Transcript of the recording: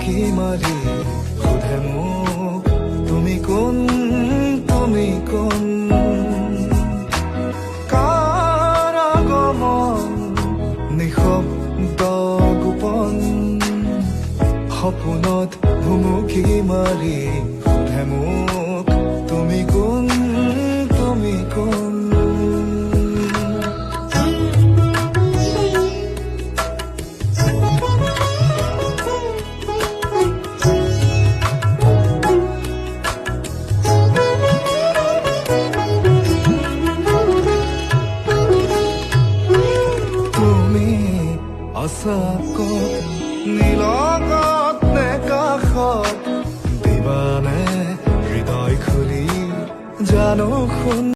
ভুমুকি মাৰি সোধে মোক তুমি কোন, তুমি কোন। কাৰ আগমন নিশব্দ গোপন, সপোনত ভুমুকি মাৰি সোধে মোক তুমি কোন, তুমি কোন। আশাকত নীলগত নে কাষত দিবানে হৃদয় খুলি জানো শুন।